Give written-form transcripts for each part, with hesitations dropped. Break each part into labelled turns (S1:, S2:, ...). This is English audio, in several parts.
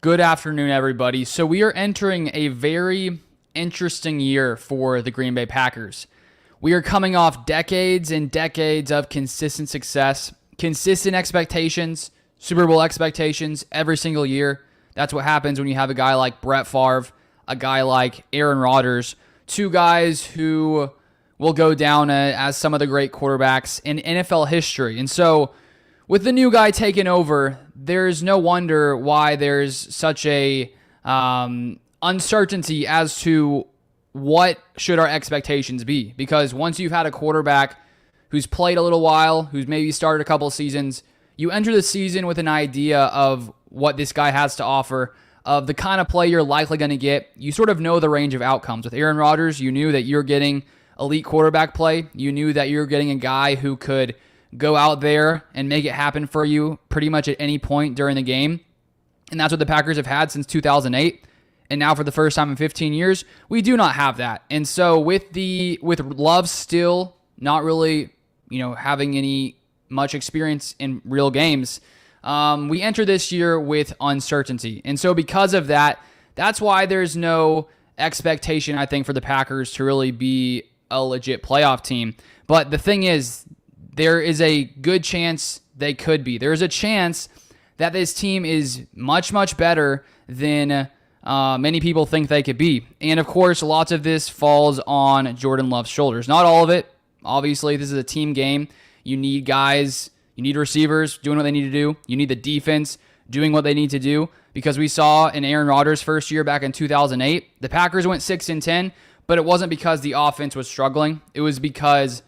S1: Good afternoon, everybody. So we are entering a very interesting year for the Green Bay Packers. We are coming off decades and decades of consistent success, consistent expectations, Super Bowl expectations every single year. That's what happens when you have a guy like Brett Favre, a guy like Aaron Rodgers, two guys who will go down as some of the great quarterbacks in NFL history. And so with the new guy taking over, there's no wonder why there's such a uncertainty as to what should our expectations be. Because once you've had a quarterback who's played a little while, who's maybe started a couple of seasons, you enter the season with an idea of what this guy has to offer, of the kind of play you're likely going to get. You sort of know the range of outcomes. With Aaron Rodgers, you knew that you're getting elite quarterback play. You knew that you're getting a guy who could go out there and make it happen for you pretty much at any point during the game. And that's what the Packers have had since 2008. And now for the first time in 15 years, we do not have that. And so with Love still not really, having any much experience in real games, we enter this year with uncertainty. And so because of that, that's why there's no expectation, I think, for the Packers to really be a legit playoff team. But the thing is, there is a good chance they could be. There's a chance that this team is much, much better than many people think they could be. And of course, lots of this falls on Jordan Love's shoulders. Not all of it. Obviously, this is a team game. You need guys, you need receivers doing what they need to do. You need the defense doing what they need to do. Because we saw in Aaron Rodgers' first year back in 2008, the Packers went 6-10, but it wasn't because the offense was struggling. It was because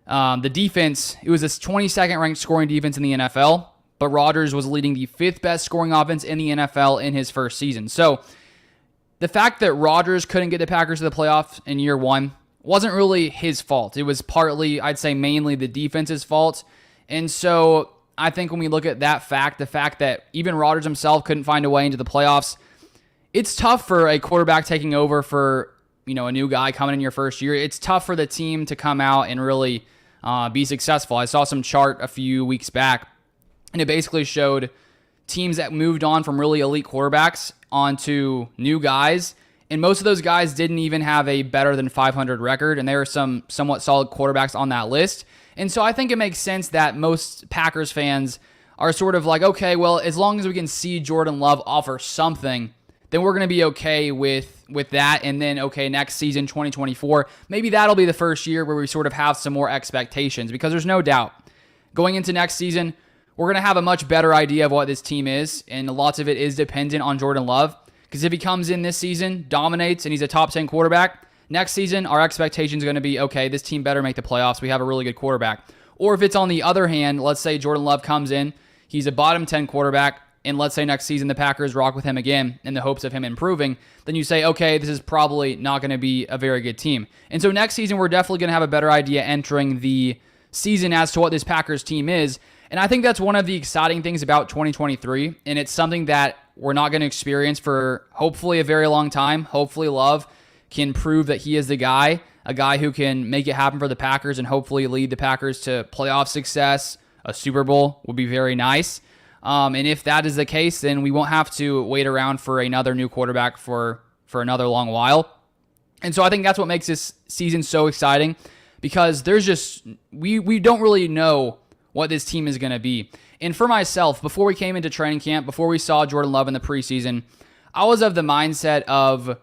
S1: the defense, it was a 22nd ranked scoring defense in the NFL, but Rodgers was leading the 5th best scoring offense in the NFL in his first season. So the fact that Rodgers couldn't get the Packers to the playoffs in year one wasn't really his fault. It was partly, I'd say mainly the defense's fault. And so I think when we look at that fact, the fact that even Rodgers himself couldn't find a way into the playoffs, it's tough for a quarterback taking over for, a new guy coming in your first year. It's tough for the team to come out and really be successful. I saw some chart a few weeks back, and it basically showed teams that moved on from really elite quarterbacks onto new guys, and most of those guys didn't even have a better than 500 record, and there are some somewhat solid quarterbacks on that list. And so I think it makes sense that most Packers fans are sort of like, okay, well, as long as we can see Jordan Love offer something, then we're going to be okay with that. And then, okay, next season, 2024, maybe that'll be the first year where we sort of have some more expectations, because there's no doubt going into next season, we're going to have a much better idea of what this team is, and lots of it is dependent on Jordan Love, because if he comes in this season, dominates, and he's a top 10 quarterback, next season, our expectations are going to be, okay, this team better make the playoffs. We have a really good quarterback. Or if it's on the other hand, let's say Jordan Love comes in, he's a bottom 10 quarterback, and let's say next season the Packers rock with him again in the hopes of him improving, then you say, okay, this is probably not going to be a very good team. And so next season, we're definitely going to have a better idea entering the season as to what this Packers team is. And I think that's one of the exciting things about 2023, and it's something that we're not going to experience for hopefully a very long time. Hopefully Love can prove that he is the guy, a guy who can make it happen for the Packers and hopefully lead the Packers to playoff success. A Super Bowl would be very nice. And if that is the case, then we won't have to wait around for another new quarterback for another long while. And so I think that's what makes this season so exciting, because there's just, we don't really know what this team is going to be. And for myself, before we came into training camp, before we saw Jordan Love in the preseason, I was of the mindset of,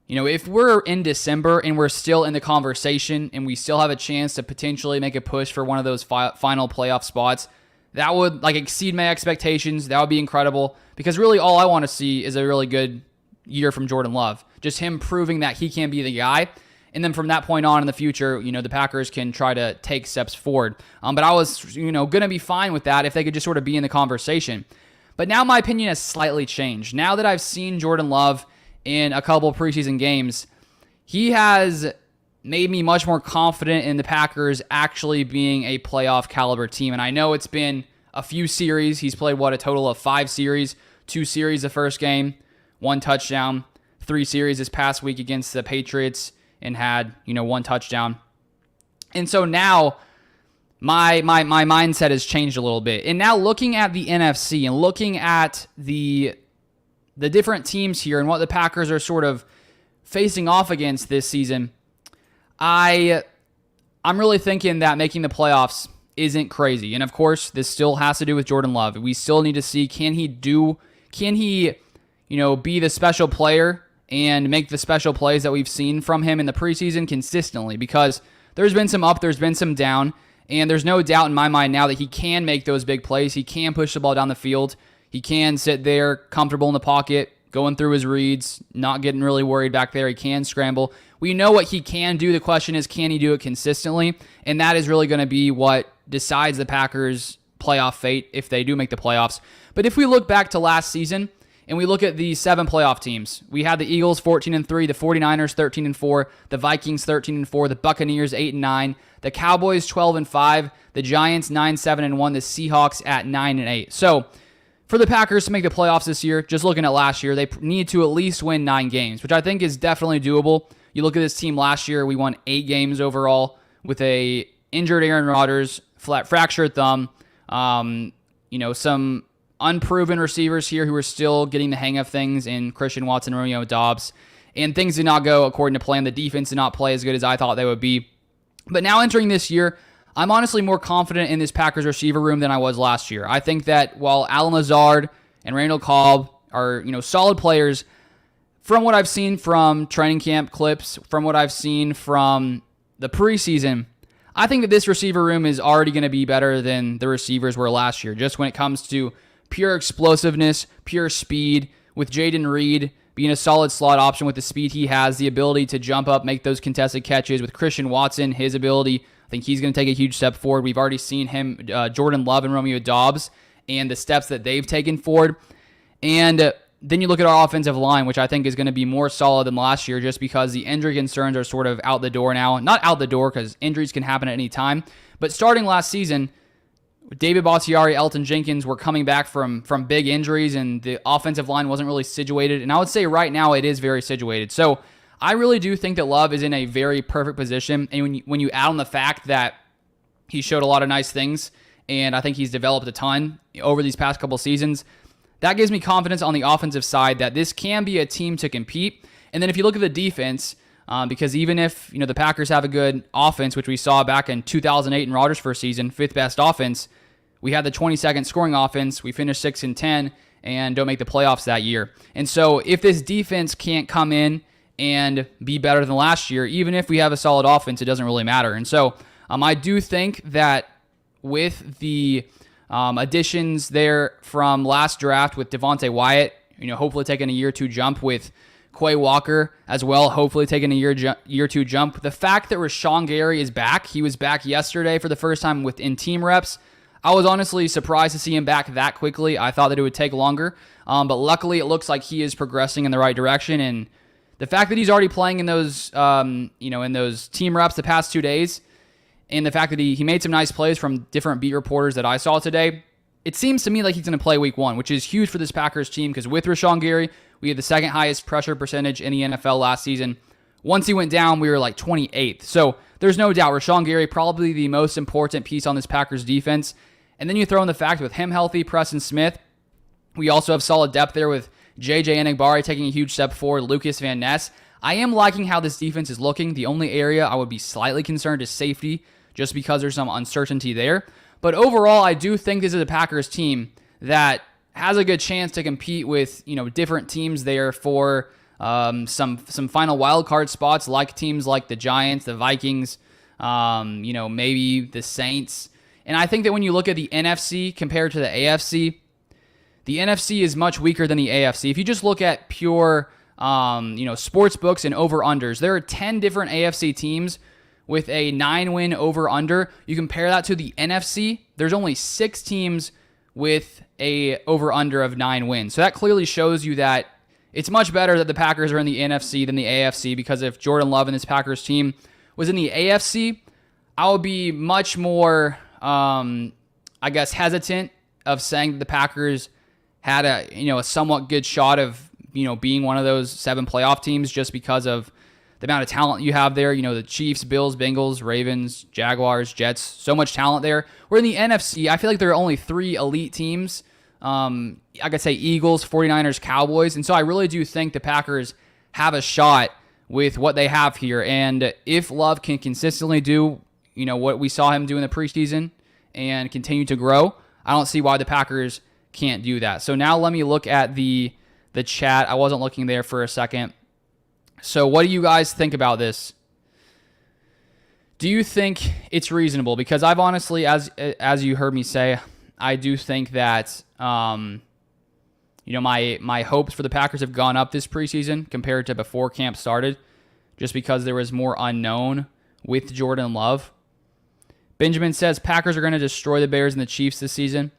S1: if we're in December and we're still in the conversation and we still have a chance to potentially make a push for one of those final playoff spots, that would exceed my expectations. That would be incredible, because really all I want to see is a really good year from Jordan Love. Just him proving that he can be the guy. And then from that point on in the future, the Packers can try to take steps forward. But I was, going to be fine with that if they could just sort of be in the conversation. But now my opinion has slightly changed. Now that I've seen Jordan Love in a couple of preseason games, he has made me much more confident in the Packers actually being a playoff caliber team. And I know it's been a few series. He's played, a total of 5 series, 2 series the first game, 1 touchdown, 3 series this past week against the Patriots and had, 1 touchdown. And so now my mindset has changed a little bit. And now looking at the NFC and looking at the the different teams here and what the Packers are sort of facing off against this season, I'm really thinking that making the playoffs isn't crazy. And of course, this still has to do with Jordan Love. We still need to see, can he be the special player and make the special plays that we've seen from him in the preseason consistently, because there's been some up, there's been some down, and there's no doubt in my mind now that he can make those big plays. He can push the ball down the field. He can sit there comfortable in the pocket, going through his reads, not getting really worried back there. He can scramble. We know what he can do. The question is, can he do it consistently? And that is really going to be what decides the Packers' playoff fate if they do make the playoffs. But if we look back to last season and we look at the 7 playoff teams, we had the Eagles 14-3, the 49ers 13-4, the Vikings 13-4, the Buccaneers 8-9, the Cowboys 12-5, the Giants 9-7-1, the Seahawks at 9-8. So for the Packers to make the playoffs this year, just looking at last year, they need to at least win 9 games, which I think is definitely doable. You look at this team last year, we won 8 games overall with a injured Aaron Rodgers, fractured thumb, some unproven receivers here who are still getting the hang of things in Christian Watson, Romeo Dobbs, and things did not go according to plan. The defense did not play as good as I thought they would be. But now entering this year, I'm honestly more confident in this Packers receiver room than I was last year. I think that while Allen Lazard and Randall Cobb are, solid players, from what I've seen from training camp clips, from what I've seen from the preseason, I think that this receiver room is already going to be better than the receivers were last year, just when it comes to pure explosiveness, pure speed, with Jaden Reed being a solid slot option with the speed he has, the ability to jump up, make those contested catches. With Christian Watson, his ability, I think he's going to take a huge step forward. We've already seen him, Jordan Love and Romeo Dobbs, and the steps that they've taken forward. And then you look at our offensive line, which I think is going to be more solid than last year just because the injury concerns are sort of out the door now. Not out the door because injuries can happen at any time, but starting last season, David Bakhtiari, Elton Jenkins were coming back from big injuries, and the offensive line wasn't really situated. And I would say right now it is very situated. So I really do think that Love is in a very perfect position. And when you add on the fact that he showed a lot of nice things, and I think he's developed a ton over these past couple seasons, that gives me confidence on the offensive side that this can be a team to compete. And then if you look at the defense, because even if the Packers have a good offense, which we saw back in 2008 in Rodgers' first season, 5th best offense, we had the 22nd scoring offense. We finished 6-10 and don't make the playoffs that year. And so if this defense can't come in and be better than last year, even if we have a solid offense, it doesn't really matter. And so I do think that with the additions there from last draft with Devontae Wyatt, hopefully taking a year or two jump with Quay Walker as well, hopefully taking a year or two jump. The fact that Rashawn Gary is back, he was back yesterday for the first time within team reps. I was honestly surprised to see him back that quickly. I thought that it would take longer, but luckily it looks like he is progressing in the right direction. And the fact that he's already playing in those, in those team reps the past 2 days, and the fact that he made some nice plays from different beat reporters that I saw today, it seems to me like he's going to play week 1, which is huge for this Packers team because with Rashawn Gary, we had the 2nd highest pressure percentage in the NFL last season. Once he went down, we were like 28th. So there's no doubt Rashawn Gary probably the most important piece on this Packers defense. And then you throw in the fact with him healthy, Preston Smith, we also have solid depth there with J.J. Enagbare taking a huge step forward, Lucas Van Ness. I am liking how this defense is looking. The only area I would be slightly concerned is safety, just because there's some uncertainty there. But overall, I do think this is a Packers team that has a good chance to compete with different teams there for some final wild card spots, like teams like the Giants, the Vikings, maybe the Saints. And I think that when you look at the NFC compared to the AFC, the NFC is much weaker than the AFC. If you just look at pure, sports books and over-unders, there are 10 different AFC teams with a 9-win over-under. You compare that to the NFC, there's only 6 teams with a over-under of 9 wins. So that clearly shows you that it's much better that the Packers are in the NFC than the AFC, because if Jordan Love and this Packers team was in the AFC, I would be much more hesitant of saying that the Packers had a somewhat good shot of, being one of those 7 playoff teams just because of the amount of talent you have there. The Chiefs, Bills, Bengals, Ravens, Jaguars, Jets, so much talent there. Where in the NFC, I feel like there are only 3 elite teams, I could say Eagles, 49ers, Cowboys. And so I really do think the Packers have a shot with what they have here. And if Love can consistently do, what we saw him do in the preseason and continue to grow, I don't see why the Packers can't do that. So now let me look at the chat. I wasn't looking there for a second. So what do you guys think about this? Do you think it's reasonable? Because I've honestly, as you heard me say, I do think that my hopes for the Packers have gone up this preseason compared to before camp started, just because there was more unknown with Jordan Love. Benjamin says Packers are going to destroy the Bears and the Chiefs this season.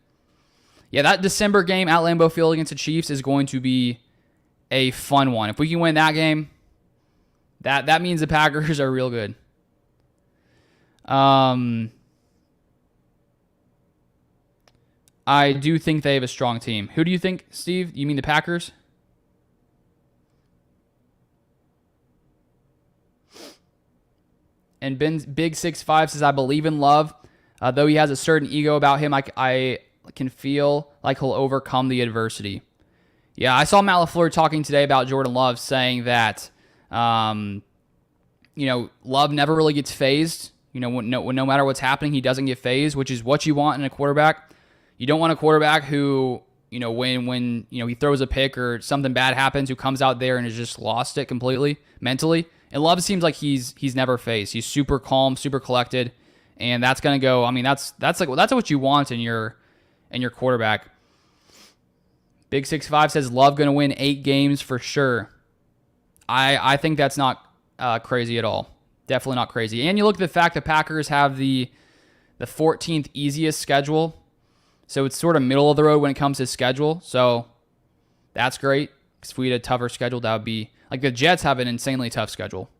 S1: Yeah, that December game at Lambeau Field against the Chiefs is going to be a fun one. If we can win that game, that means the Packers are real good. I do think they have a strong team. Who do you think, Steve? You mean the Packers? And Big 65 says, I believe in Love. Though he has a certain ego about him, I can feel like he'll overcome the adversity. Yeah, I saw Matt LaFleur talking today about Jordan Love, saying that, Love never really gets phased. No matter what's happening, he doesn't get phased, which is what you want in a quarterback. You don't want a quarterback who, when he throws a pick or something bad happens, who comes out there and has just lost it completely mentally. And Love seems like he's never phased. He's super calm, super collected, and that's gonna go. I mean, that's what you want in your quarterback. Big 65 says Love gonna win 8 games for sure. I think that's not crazy at all. Definitely not crazy. And you look at the fact that Packers have the 14th easiest schedule. So it's sort of middle of the road when it comes to schedule. So that's great. Because if we had a tougher schedule, that would be... Like the Jets have an insanely tough schedule.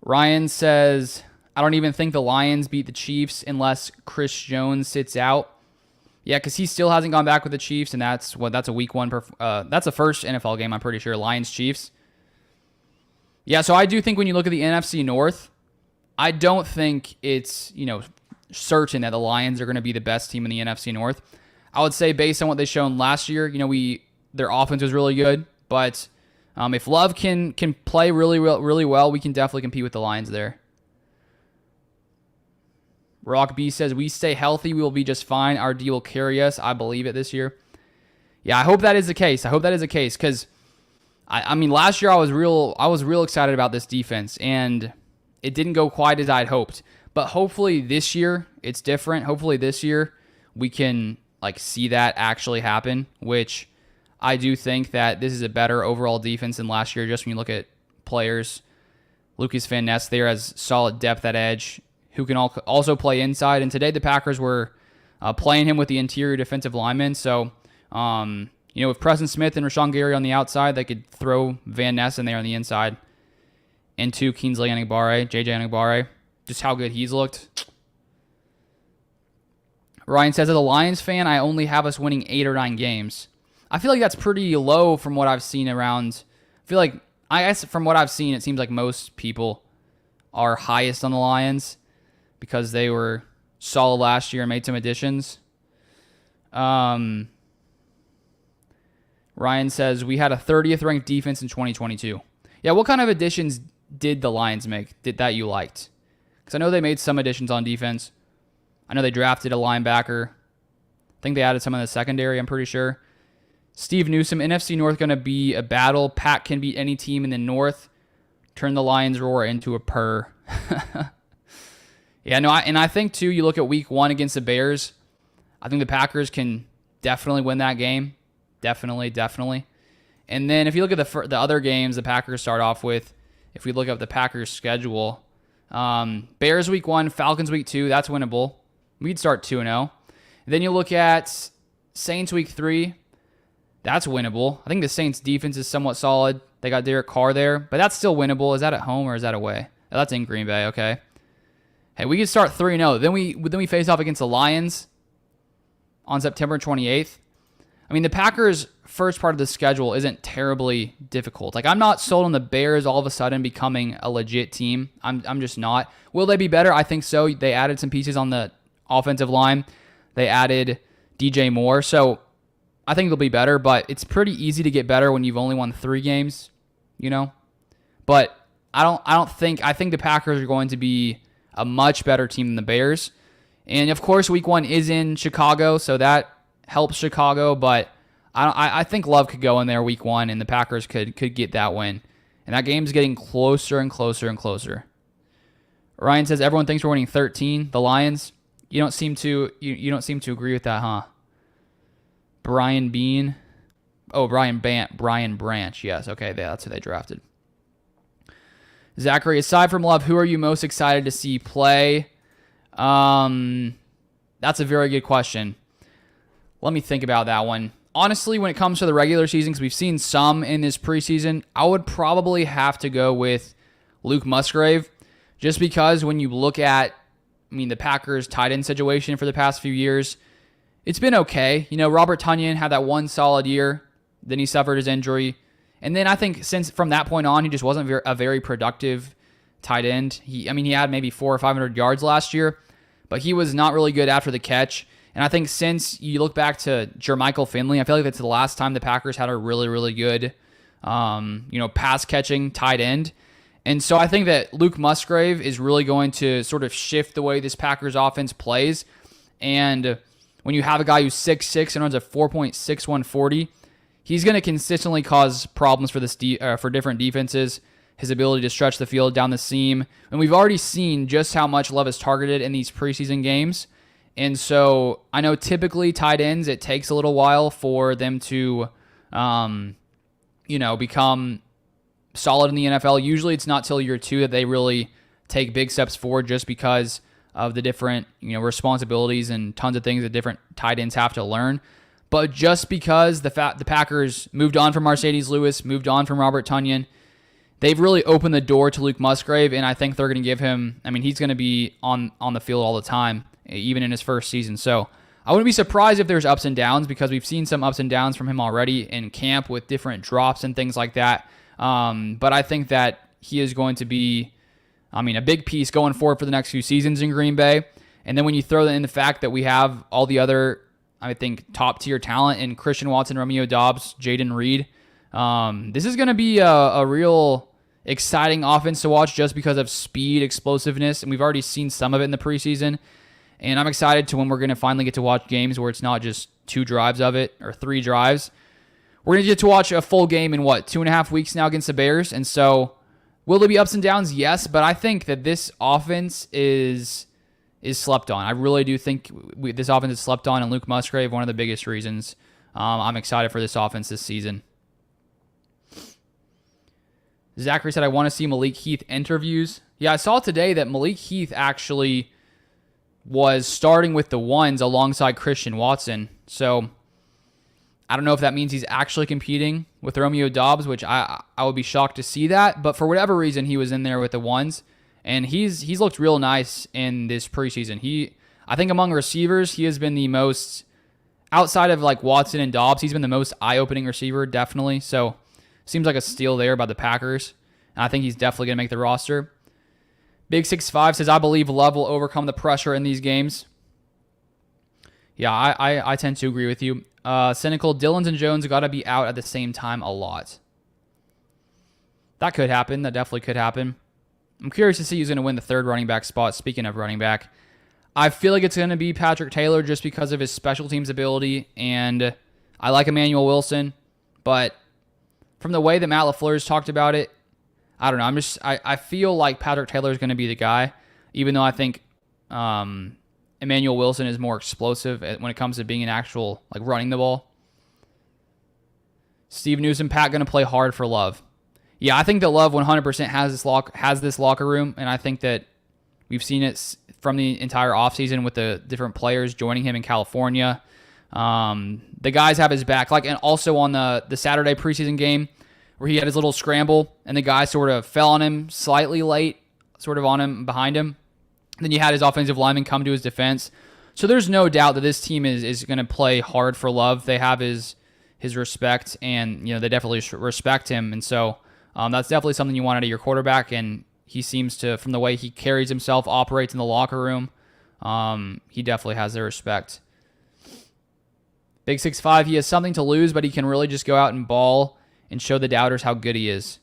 S1: Ryan says, I don't even think the Lions beat the Chiefs unless Chris Jones sits out. Yeah, because he still hasn't gone back with the Chiefs, and that's a week one. That's the first NFL game, I'm pretty sure. Lions-Chiefs. Yeah, so I do think when you look at the NFC North, I don't think it's, certain that the Lions are going to be the best team in the NFC North. I would say based on what they shown last year, their offense was really good, but if Love can play really well, we can definitely compete with the Lions there. Rock B says, we stay healthy, we will be just fine. Our D will carry us. I believe it this year. Yeah, I hope that is the case. Because I mean, last year I was real excited about this defense, and it didn't go quite as I'd hoped. But hopefully this year it's different. Hopefully this year we can see that actually happen, which I do think that this is a better overall defense than last year. Just when you look at players, Lucas Van Ness there has solid depth at edge, who can also play inside. And today the Packers were playing him with the interior defensive linemen. So with Preston Smith and Rashawn Gary on the outside, they could throw Van Ness in there on the inside. And Kingsley Enagbare, JJ Enagbare. Just how good he's looked. Ryan says, as a Lions fan, I only have us winning 8 or 9 games. I feel like that's pretty low from what I've seen around. I guess from what I've seen, it seems like most people are highest on the Lions because they were solid last year and made some additions. Ryan says, we had a 30th ranked defense in 2022. Yeah, what kind of additions did the Lions make that you liked? Because I know they made some additions on defense. I know they drafted a linebacker. I think they added some in the secondary, I'm pretty sure. Steve Newsom, NFC North going to be a battle. Pat can beat any team in the North. Turn the Lions roar into a purr. Yeah, no, I think, too, you look at week 1 against the Bears. I think the Packers can definitely win that game. Definitely. And then if you look at the other games the Packers start off with, if we look up the Packers' schedule, Bears week 1, Falcons week 2, that's winnable. We'd start 2-0. Then you look at Saints week 3, that's winnable. I think the Saints defense is somewhat solid. They got Derek Carr there, but that's still winnable. Is that at home or is that away? Oh, that's in Green Bay, okay. Hey, we could start 3-0. Then we face off against the Lions on September 28th. I mean, the Packers' first part of the schedule isn't terribly difficult. I'm not sold on the Bears all of a sudden becoming a legit team. I'm just not. Will they be better? I think so. They added some pieces on the offensive line. They added DJ Moore. So I think they'll be better, but it's pretty easy to get better when you've only won 3 games, you know? But I think the Packers are going to be a much better team than the Bears. And of course, week 1 is in Chicago, so that helps Chicago, but I think Love could go in there week 1 and the Packers could get that win. And that game's getting closer and closer and closer. Ryan says everyone thinks we're winning 13. The Lions. You don't seem to agree with that, huh? Brian Bean. Oh, Brian Branch. Yes, okay, that's who they drafted. Zachary, aside from Love, who are you most excited to see play? That's a very good question. Let me think about that one. Honestly, when it comes to the regular season, because we've seen some in this preseason, I would probably have to go with Luke Musgrave, just because when you look at, the Packers' tight end situation for the past few years, it's been okay. Robert Tonyan had that one solid year, then he suffered his injury, and then I think since from that point on, he just wasn't a very productive tight end. He had maybe 400 or 500 yards last year, but he was not really good after the catch. And I think since you look back to Jermichael Finley, I feel like that's the last time the Packers had a really, really good, pass-catching tight end. And so I think that Luke Musgrave is really going to sort of shift the way this Packers offense plays. And when you have a guy who's 6'6" and runs a 4.61 40, he's going to consistently cause problems for for different defenses. His ability to stretch the field down the seam. And we've already seen just how much Love is targeted in these preseason games. And so I know typically tight ends, it takes a little while for them to, become solid in the NFL. Usually it's not till year 2 that they really take big steps forward, just because of the different, responsibilities and tons of things that different tight ends have to learn. But just because the Packers moved on from Mercedes Lewis, moved on from Robert Tonyan, they've really opened the door to Luke Musgrave, and I think they're going to give him, he's going to be on the field all the time, even in his first season. So I wouldn't be surprised if there's ups and downs, because we've seen some ups and downs from him already in camp with different drops and things like that. But I think that he is going to be, a big piece going forward for the next few seasons in Green Bay. And then when you throw in the fact that we have all the other, top-tier talent in Christian Watson, Romeo Doubs, Jaden Reed, this is going to be a real exciting offense to watch, just because of speed, explosiveness, and we've already seen some of it in the preseason. And I'm excited to when we're going to finally get to watch games where it's not just 2 drives of it or 3 drives. We're going to get to watch a full game in 2.5 weeks now against the Bears. And so will there be ups and downs? Yes, but I think that this offense is slept on. I really do think this offense is slept on, and Luke Musgrave, one of the biggest reasons I'm excited for this offense this season. Zachary said, I want to see Malik Heath interviews. Yeah, I saw today that Malik Heath actually was starting with the ones alongside Christian Watson. So I don't know if that means he's actually competing with Romeo Doubs, which I would be shocked to see that. But for whatever reason, he was in there with the ones. And he's looked real nice in this preseason. I think among receivers, he has been the most, outside of Watson and Doubs, he's been the most eye-opening receiver, definitely. So seems like a steal there by the Packers. And I think he's definitely going to make the roster. Big 6'5" says, I believe Love will overcome the pressure in these games. Yeah, I tend to agree with you. Cynical, Dillons and Jones got to be out at the same time a lot. That could happen. That definitely could happen. I'm curious to see who's going to win the 3rd running back spot. Speaking of running back, I feel like it's going to be Patrick Taylor, just because of his special teams ability, and I like Emmanuel Wilson, but from the way that Matt LaFleur's talked about it, I don't know. I feel like Patrick Taylor is going to be the guy, even though I think Emmanuel Wilson is more explosive when it comes to being an actual running the ball. Steve Newsom, Pat going to play hard for Love. Yeah, I think that Love 100% has this locker room, and I think that we've seen it from the entire offseason with the different players joining him in California. The guys have his back, and also on the Saturday preseason game, where he had his little scramble, and the guy sort of fell on him slightly late, sort of on him, behind him. And then you had his offensive lineman come to his defense. So there's no doubt that this team is going to play hard for Love. They have his respect, and they definitely respect him. And so that's definitely something you want out of your quarterback, and he seems to, from the way he carries himself, operates in the locker room, he definitely has their respect. Big 6'5", he has something to lose, but he can really just go out and ball and show the doubters how good he is.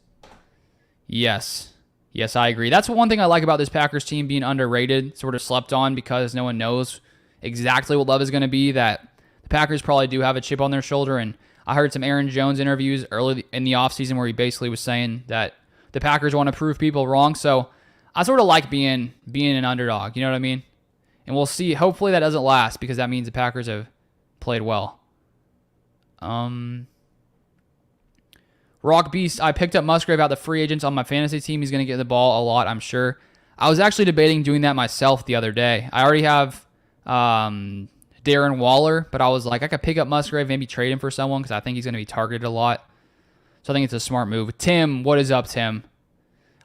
S1: Yes. Yes, I agree. That's one thing I like about this Packers team being underrated, sort of slept on because no one knows exactly what Love is going to be, that the Packers probably do have a chip on their shoulder. And I heard some Aaron Jones interviews early in the offseason where he basically was saying that the Packers want to prove people wrong. So I sort of like being an underdog. You know what I mean? And we'll see. Hopefully that doesn't last because that means the Packers have played well. Rock Beast, I picked up Musgrave out the free agents on my fantasy team. He's going to get the ball a lot, I'm sure. I was actually debating doing that myself the other day. I already have Darren Waller, but I was like, I could pick up Musgrave, maybe trade him for someone because I think he's going to be targeted a lot. So I think it's a smart move. Tim, what is up, Tim?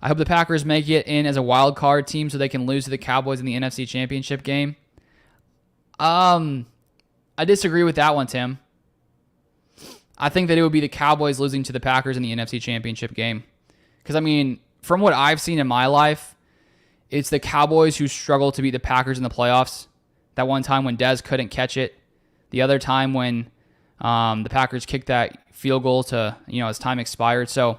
S1: I hope the Packers make it in as a wild card team so they can lose to the Cowboys in the NFC Championship game. I disagree with that one, Tim. I think that it would be the Cowboys losing to the Packers in the NFC Championship game. Because, I mean, from what I've seen in my life, it's the Cowboys who struggle to beat the Packers in the playoffs. That one time when Dez couldn't catch it. The other time when the Packers kicked that field goal to, as time expired. So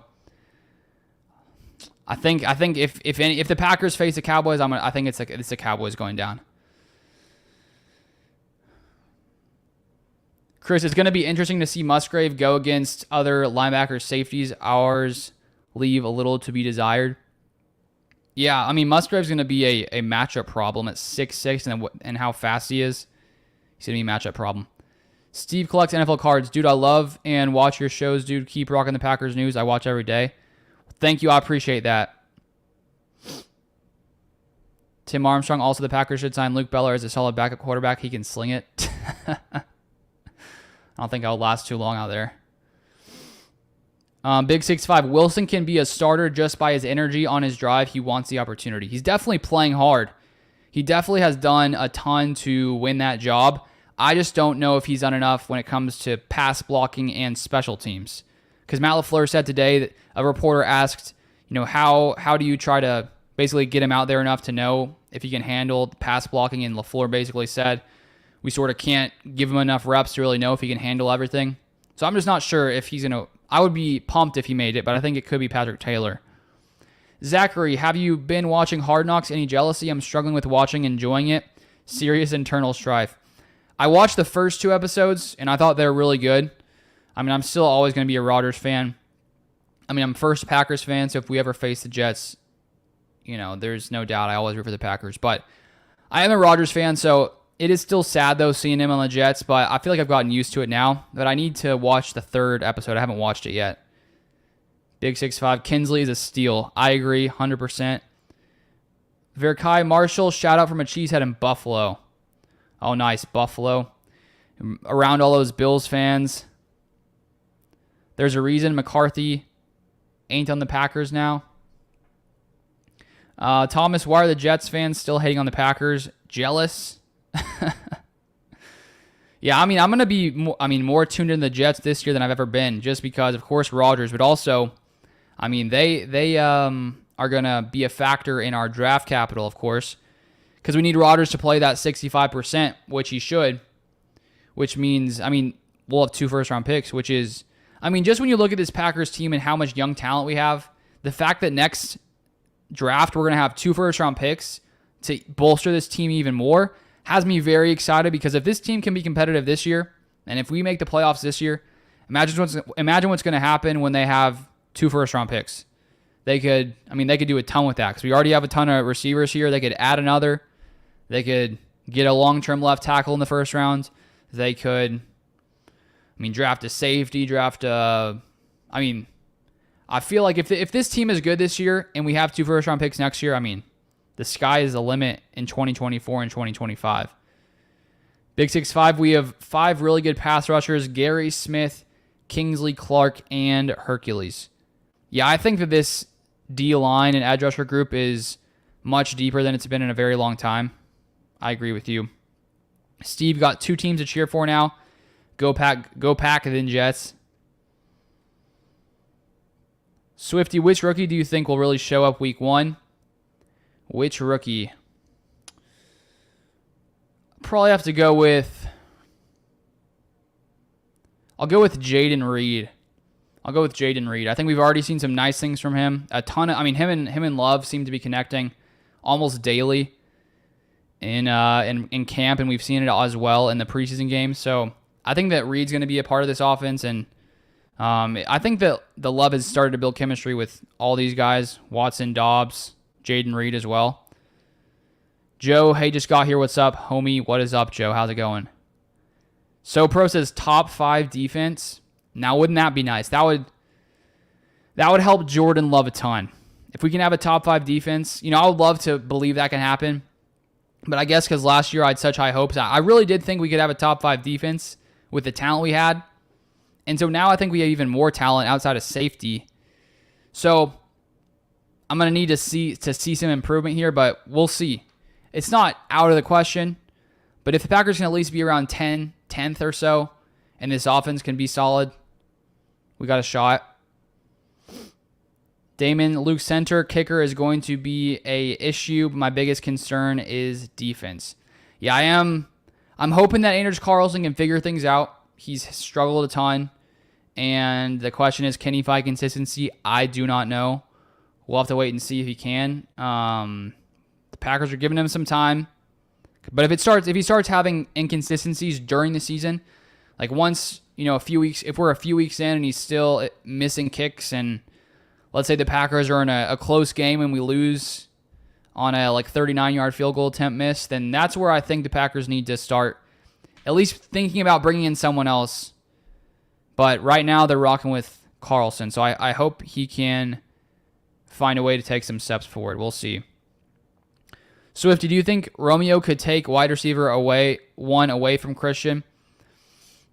S1: I think if the Packers face the Cowboys, I think it's the Cowboys going down. Chris, it's going to be interesting to see Musgrave go against other linebacker safeties. Ours leave a little to be desired. Yeah, I mean, Musgrave's going to be a matchup problem at 6'6", and how fast he is. He's going to be a matchup problem. Steve collects NFL cards. Dude, I love and watch your shows, dude. Keep rocking the Packers news. I watch every day. Thank you. I appreciate that. Tim Armstrong, also the Packers should sign Luke Beller as a solid backup quarterback. He can sling it. I don't think I'll last too long out there. Big 6'5". Wilson can be a starter just by his energy on his drive. He wants the opportunity. He's definitely playing hard. He definitely has done a ton to win that job. I just don't know if he's done enough when it comes to pass blocking and special teams. Because Matt LaFleur said today that a reporter asked, how do you try to basically get him out there enough to know if he can handle pass blocking? And LaFleur basically said, we sort of can't give him enough reps to really know if he can handle everything. So I'm just not sure if he's going to... I would be pumped if he made it, but I think it could be Patrick Taylor. Zachary, have you been watching Hard Knocks? Any jealousy? I'm struggling with watching, enjoying it. Serious internal strife. I watched the first 2 episodes, and I thought they were really good. I mean, I'm still always going to be a Rodgers fan. I mean, I'm first Packers fan, so if we ever face the Jets, there's no doubt I always root for the Packers. But I am a Rodgers fan, so... It is still sad, though, seeing him on the Jets, but I feel like I've gotten used to it now. But I need to watch the 3rd episode. I haven't watched it yet. Big 6'5". Kinsley is a steal. I agree, 100%. Verkai Marshall, shout out from a cheesehead in Buffalo. Oh, nice, Buffalo. Around all those Bills fans. There's a reason McCarthy ain't on the Packers now. Thomas, why are the Jets fans still hating on the Packers? Jealous? Yeah, I mean, I'm going to be more tuned in the Jets this year than I've ever been, just because, of course, Rodgers, but also, I mean, they are going to be a factor in our draft capital, of course, because we need Rodgers to play that 65%, which he should, which means, I mean, we'll have 2 first-round picks, which is, I mean, just when you look at this Packers team and how much young talent we have, the fact that next draft we're going to have 2 first-round picks to bolster this team even more has me very excited, because if this team can be competitive this year, and if we make the playoffs this year, imagine what's going to happen when they have 2 first-round picks. They could do a ton with that, because we already have a ton of receivers here. They could add another. They could get a long-term left tackle in the first round. They could, draft a safety, I feel like if this team is good this year and we have 2 first-round picks next year, the sky is the limit in 2024 and 2025. Big 6'5", we have 5 really good pass rushers: Gary, Smith, Kingsley, Clark, and Hercules. Yeah, I think that this D-line and edge rusher group is much deeper than it's been in a very long time. I agree with you. Steve got 2 teams to cheer for now. Go Pack, then Jets. Swifty, which rookie do you think will really show up week 1? Which rookie? Probably have to go with... I'll go with Jaden Reed. I think we've already seen some nice things from him. Him and Love seem to be connecting almost daily in camp, and we've seen it as well in the preseason games. So I think that Reed's going to be a part of this offense, and I think that the Love has started to build chemistry with all these guys, Watson, Dobbs, Jaden Reed as well. Joe, hey, just got here. What's up, homie? What is up, Joe? How's it going? So Pro says top 5 defense. Now, wouldn't that be nice? That would help Jordan Love a ton. If we can have a top 5 defense, I would love to believe that can happen. But I guess because last year I had such high hopes, I really did think we could have a top 5 defense with the talent we had. And so now I think we have even more talent outside of safety. So I'm going to need to see some improvement here, but we'll see. It's not out of the question. But if the Packers can at least be around 10th or so, and this offense can be solid, we got a shot. Damon, Luke Center, kicker is going to be a issue. My biggest concern is defense. Yeah, I'm hoping that Anders Carlson can figure things out. He's struggled a ton. And the question is, can he find consistency? I do not know. We'll have to wait and see if he can. The Packers are giving him some time. But if he starts having inconsistencies during the season, like once, a few weeks, if we're a few weeks in and he's still missing kicks, and let's say the Packers are in a close game and we lose on a 39-yard field goal attempt miss, then that's where I think the Packers need to start at least thinking about bringing in someone else. But right now they're rocking with Carlson, so I hope he can find a way to take some steps forward. We'll see. Swifty, do you think Romeo could take wide receiver away from Christian?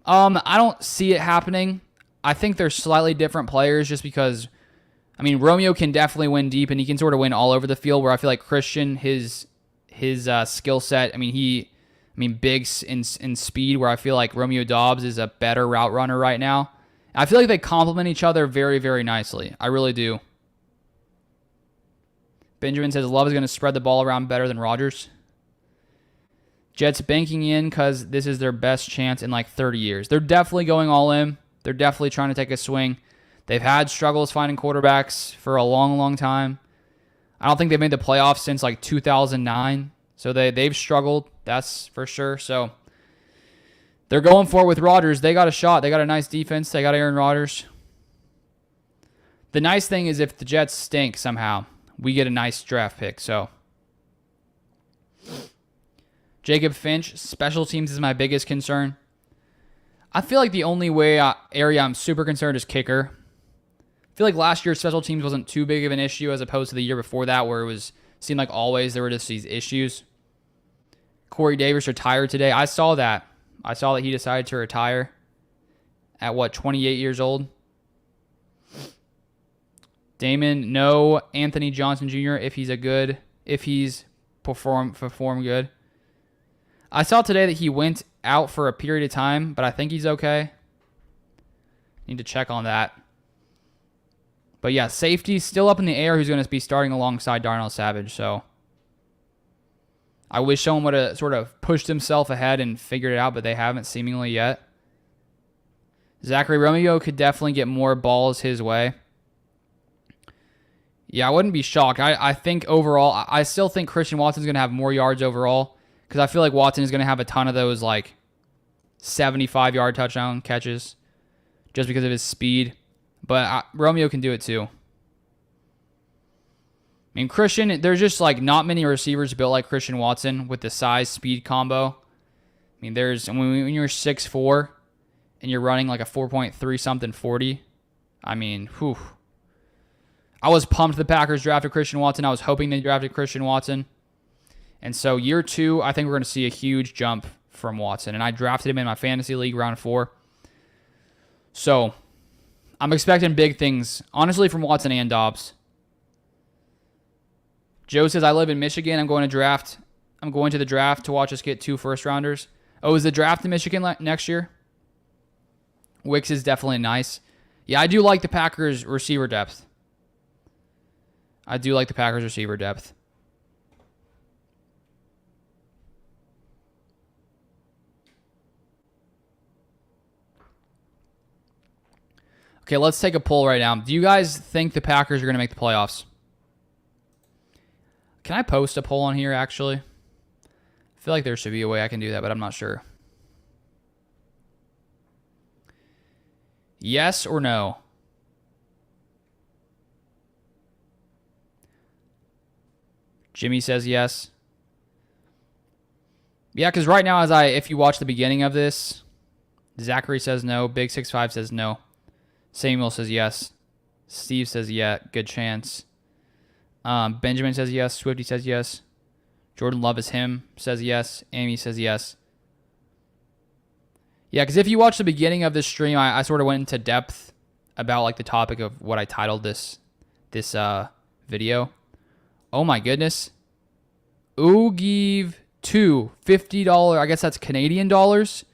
S1: I don't see it happening. I think they're slightly different players just because, Romeo can definitely win deep and he can sort of win all over the field, where I feel like Christian, his skill set, big in speed, where I feel like Romeo Dobbs is a better route runner right now. I feel like they complement each other very, very nicely. I really do. Benjamin says Love is going to spread the ball around better than Rodgers. Jets banking in because this is their best chance in 30 years. They're definitely going all in. They're definitely trying to take a swing. They've had struggles finding quarterbacks for a long, long time. I don't think they've made the playoffs since 2009. So they've struggled, that's for sure. So they're going for it with Rodgers. They got a shot. They got a nice defense. They got Aaron Rodgers. The nice thing is if the Jets stink somehow, we get a nice draft pick. So Jacob Finch, special teams is my biggest concern. I feel like the only area I'm super concerned is kicker. I feel like last year special teams wasn't too big of an issue as opposed to the year before that, where it seemed like always there were just these issues. Corey Davis retired today. I saw that. I saw that he decided to retire at 28 years old. Damon, no Anthony Johnson Jr. if he's performed good. I saw today that he went out for a period of time, but I think he's okay. Need to check on that. But yeah, safety still up in the air who's going to be starting alongside Darnell Savage. So I wish someone would have sort of pushed himself ahead and figured it out, but they haven't seemingly yet. Zachary Romeo could definitely get more balls his way. Yeah, I wouldn't be shocked. I think overall, I still think Christian Watson's going to have more yards overall, because I feel like Watson is going to have a ton of those 75-yard touchdown catches just because of his speed. But Romeo can do it too. Christian, there's just not many receivers built like Christian Watson with the size-speed combo. When you're 6'4", and you're running a 4.3 something 40, whew. I was pumped the Packers drafted Christian Watson. I was hoping they drafted Christian Watson. And so year 2, I think we're going to see a huge jump from Watson. And I drafted him in my fantasy league round 4. So I'm expecting big things, honestly, from Watson and Dobbs. Joe says, I live in Michigan. I'm going to the draft to watch us get 2 first-rounders. Oh, is the draft in Michigan next year? Wicks is definitely nice. Yeah, I do like the Packers' receiver depth. Okay, let's take a poll right now. Do you guys think the Packers are going to make the playoffs? Can I post a poll on here, actually? I feel like there should be a way I can do that, but I'm not sure. Yes or no? Jimmy says yes. Yeah, because right now, if you watch the beginning of this, Zachary says no. Big 65 says no. Samuel says yes. Steve says yeah. Good chance. Benjamin says yes. Swifty says yes. Jordan Love is him says yes. Amy says yes. Yeah, because if you watch the beginning of this stream, I sort of went into depth about like the topic of what I titled this video. Oh my goodness. Oogive $50. I guess that's Canadian dollars.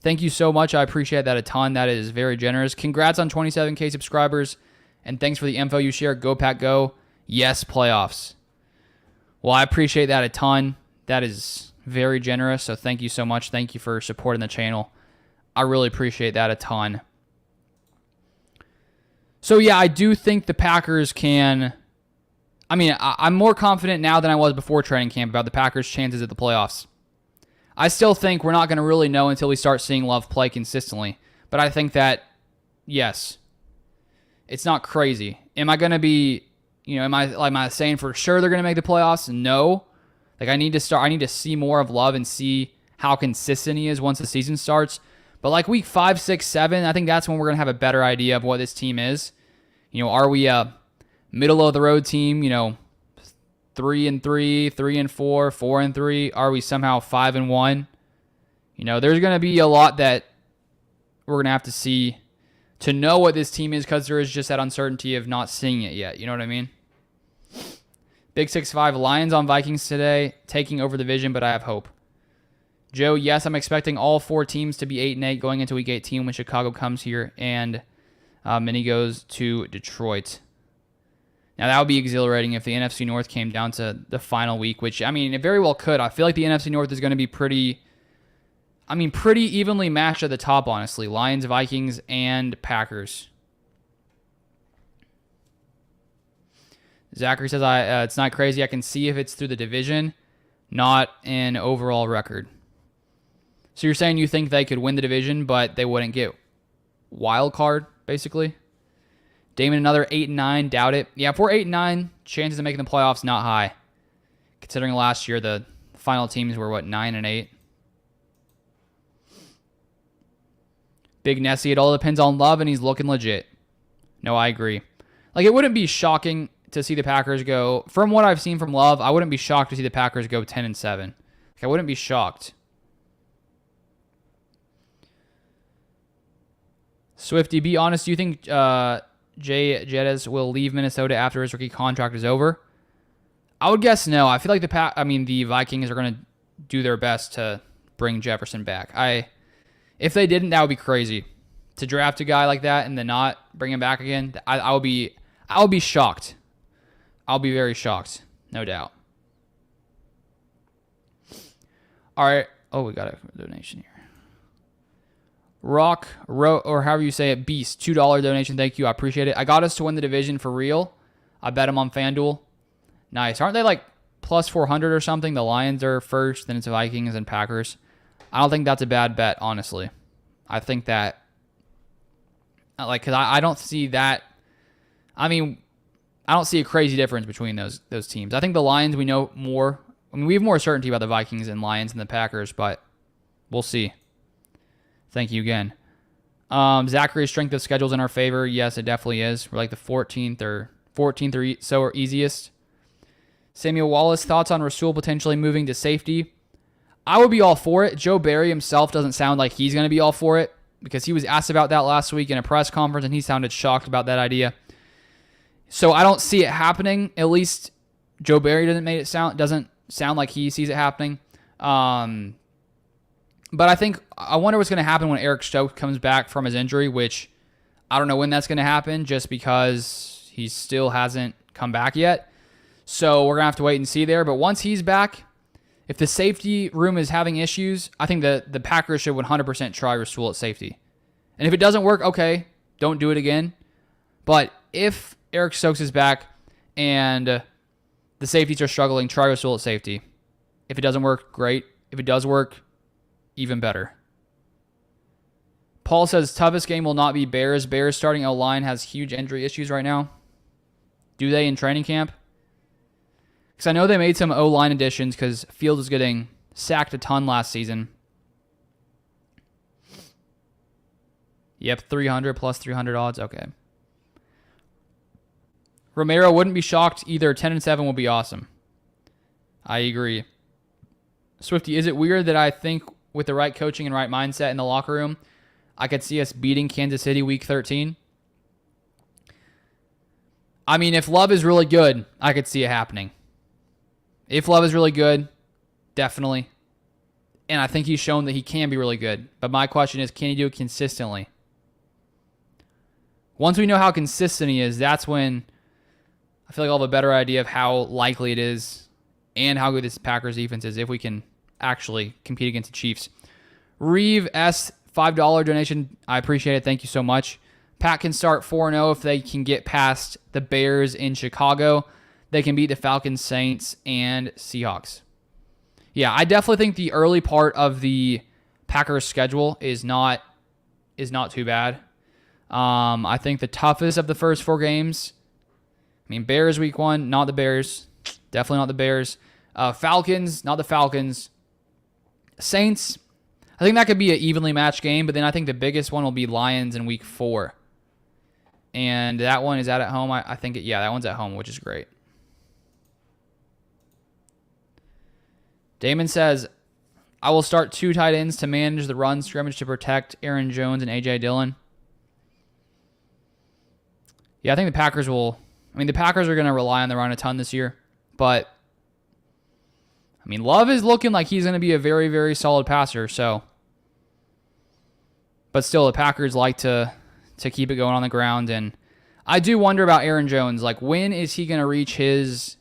S1: Thank you so much. I appreciate that a ton. That is very generous. Congrats on 27K subscribers. And thanks for the info you share. Go Pack Go. Yes, playoffs. Well, I appreciate that a ton. That is very generous. So thank you so much. Thank you for supporting the channel. I really appreciate that a ton. So yeah, I do think the Packers can... I mean, I'm more confident now than I was before training camp about the Packers' chances at the playoffs. I still think we're not going to really know until we start seeing Love play consistently. But I think that, yes, it's not crazy. Am I going to be, am I saying for sure they're going to make the playoffs? No. Like I need to see more of Love and see how consistent he is once the season starts. But like week 5, 6, 7, I think that's when we're going to have a better idea of what this team is. Are we a middle of the road team, 3-3, 3-4, 4-3? Are we somehow 5-1? There's going to be a lot that we're going to have to see to know what this team is, because there is just that uncertainty of not seeing it yet. You know what I mean? Big 6-5, Lions on Vikings today, taking over the division, but I have hope. Joe, yes, I'm expecting all 4 teams to be 8-8 going into week 18 when Chicago comes here and Minnie goes to Detroit. Now, that would be exhilarating if the NFC North came down to the final week, which, it very well could. I feel like the NFC North is going to be pretty evenly matched at the top, honestly. Lions, Vikings, and Packers. Zachary says, it's not crazy. I can see if it's through the division, not an overall record. So you're saying you think they could win the division, but they wouldn't get wild card, basically? Damon, another 8-9. Doubt it. Yeah, if we're 8-9, chances of making the playoffs not high. Considering last year the final teams were 9-8. Big Nessie, it all depends on Love, and he's looking legit. No, I agree. Like, it wouldn't be shocking to see the Packers go, from what I've seen from Love, I wouldn't be shocked to see the Packers go 10-7. Like, I wouldn't be shocked. Swifty, be honest, do you think Gutierrez will leave Minnesota after his rookie contract is over? I would guess no. I feel like the Vikings are going to do their best to bring Jefferson back. If they didn't, that would be crazy. To draft a guy like that and then not bring him back again, I would be shocked. I'll be very shocked, no doubt. All right. Oh, we got a donation here. Or however you say it, Beast, $2 donation. Thank you. I appreciate it. I got us to win the division for real. I bet him on FanDuel. Nice. Aren't they like plus 400 or something? The Lions are first, then it's Vikings and Packers. I don't think that's a bad bet, honestly. I think that, because I don't see that. I don't see a crazy difference between those teams. I think the Lions, we know more. We have more certainty about the Vikings and Lions than the Packers, but we'll see. Thank you again. Zachary's strength of schedule is in our favor. Yes, it definitely is. We're like the 14th or so or easiest. Samuel Wallace, thoughts on Rasul potentially moving to safety? I would be all for it. Joe Barry himself doesn't sound like he's going to be all for it because he was asked about that last week in a press conference and he sounded shocked about that idea. So I don't see it happening. At least Joe Barry doesn't sound like he sees it happening. But I wonder what's going to happen when Eric Stokes comes back from his injury, which I don't know when that's going to happen just because he still hasn't come back yet. So we're going to have to wait and see there. But once he's back, if the safety room is having issues, I think the Packers should 100% try Rasul at safety. And if it doesn't work, okay, don't do it again. But if Eric Stokes is back and the safeties are struggling, try Rasul at safety. If it doesn't work, great. If it does work, even better. Paul says, toughest game will not be Bears. Bears starting O-line has huge injury issues right now. Do they in training camp? Because I know they made some O-line additions because Fields was getting sacked a ton last season. Yep, 300 plus 300 odds. Okay. Romeo wouldn't be shocked either. 10-7 will be awesome. I agree. Swifty, is it weird that I think with the right coaching and right mindset in the locker room, I could see us beating Kansas City week 13? I mean, if Love is really good, I could see it happening. If Love is really good, definitely. And I think he's shown that he can be really good. But my question is, can he do it consistently? Once we know how consistent he is, that's when I feel like I'll have a better idea of how likely it is and how good this Packers defense is if we can actually compete against the Chiefs. Reeve S, $5 donation. I appreciate it. Thank you so much. Pat can start 4-0 if they can get past the Bears in Chicago. They can beat the Falcons, Saints, and Seahawks. Yeah, I definitely think the early part of the Packers schedule is not too bad. I think the toughest of the first 4 games, Bears week 1, not the Bears. Definitely not the Bears. Falcons, not the Falcons. Saints, I think that could be an evenly matched game, but then I think the biggest one will be Lions in week 4. And that one, is that at home? I think, that one's at home, which is great. Damon says, I will start 2 tight ends to manage the run scrimmage to protect Aaron Jones and A.J. Dillon. Yeah, I think the Packers will... the Packers are going to rely on the run a ton this year. But, Love is looking like he's going to be a very, very solid passer. So, but still, the Packers like to keep it going on the ground. And I do wonder about Aaron Jones. Like, when is he going to reach his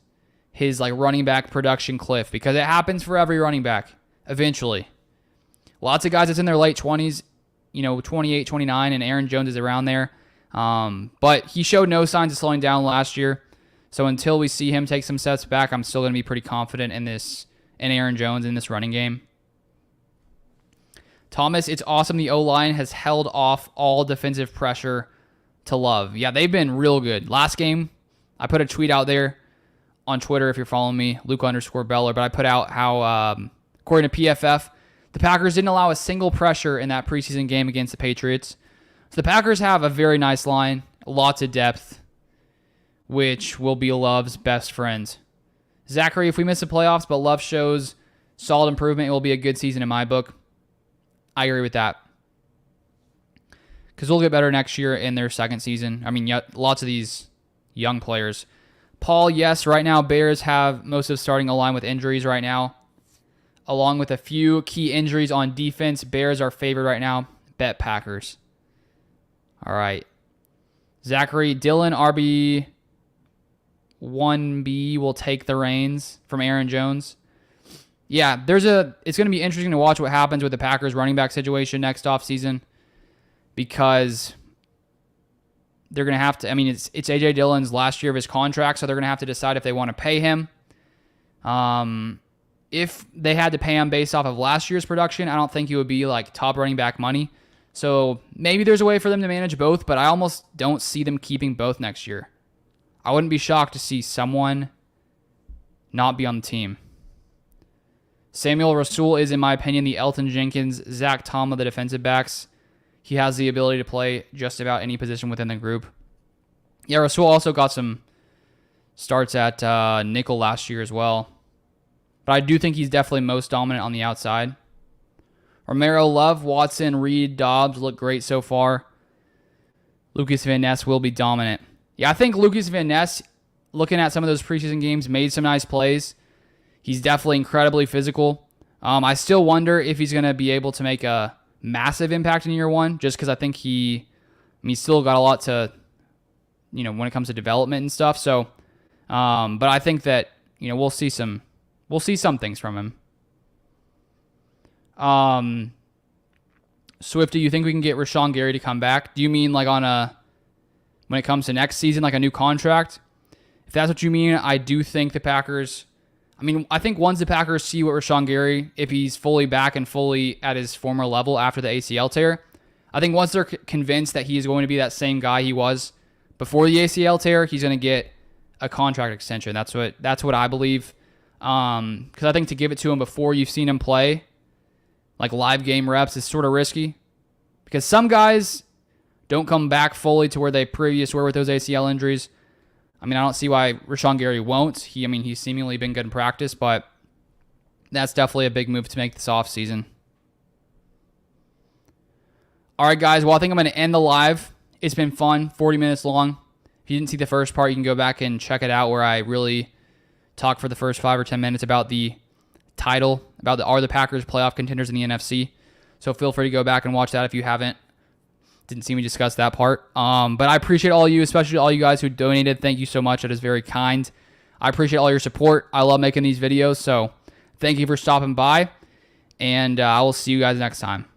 S1: running back production cliff? Because it happens for every running back eventually. Lots of guys that's in their late 20s, 28, 29, and Aaron Jones is around there. But he showed no signs of slowing down last year. So until we see him take some steps back, I'm still going to be pretty confident in Aaron Jones in this running game. Thomas, it's awesome the O-line has held off all defensive pressure to Love. Yeah, they've been real good. Last game, I put a tweet out there on Twitter if you're following me, Luke_Beller, but I put out how, according to PFF, the Packers didn't allow a single pressure in that preseason game against the Patriots. So the Packers have a very nice line, lots of depth, which will be Love's best friends. Zachary, if we miss the playoffs, but Love shows solid improvement, it will be a good season in my book. I agree with that. Because we'll get better next year in their second season. Lots of these young players. Paul, yes, right now Bears have most of starting O-line with injuries right now. Along with a few key injuries on defense, Bears are favored right now. Bet Packers. All right. Zachary, Dillon, RB 1B will take the reins from Aaron Jones. Yeah, it's going to be interesting to watch what happens with the Packers running back situation next offseason, because they're going to have to, it's A.J. Dillon's last year of his contract, so they're going to have to decide if they want to pay him. If they had to pay him based off of last year's production, I don't think it would be like top running back money. So maybe there's a way for them to manage both, but I almost don't see them keeping both next year. I wouldn't be shocked to see someone not be on the team. Samuel Rasul is, in my opinion, the Elton Jenkins, Zach Tom of the defensive backs. He has the ability to play just about any position within the group. Yeah, Rasul also got some starts at nickel last year as well. But I do think he's definitely most dominant on the outside. Romero, Love, Watson, Reed, Dobbs look great so far. Lucas Van Ness will be dominant. Yeah, I think Lucas Van Ness, looking at some of those preseason games, made some nice plays. He's definitely incredibly physical. I still wonder if he's going to be able to make a massive impact in year one, just because I think he's still got a lot to, when it comes to development and stuff. So, but I think that, we'll see some things from him. Swifty, you think we can get Rashawn Gary to come back? Do you mean like when it comes to next season, like a new contract? If that's what you mean, I do think the Packers... I think once the Packers see what Rashawn Gary, if he's fully back and fully at his former level after the ACL tear, I think once they're convinced that he's going to be that same guy he was before the ACL tear, he's going to get a contract extension. That's what I believe. Because I think to give it to him before you've seen him play, like live game reps, is sort of risky. Because some guys don't come back fully to where they previously were with those ACL injuries. I don't see why Rashawn Gary won't. He's seemingly been good in practice, but that's definitely a big move to make this offseason. All right, guys. Well, I think I'm going to end the live. It's been fun, 40 minutes long. If you didn't see the first part, you can go back and check it out where I really talk for the first 5 or 10 minutes about the title, about are the Packers playoff contenders in the NFC. So feel free to go back and watch that if you haven't. Didn't see me discuss that part. But I appreciate all you, especially all you guys who donated. Thank you so much. That is very kind. I appreciate all your support. I love making these videos. So thank you for stopping by. And I will see you guys next time.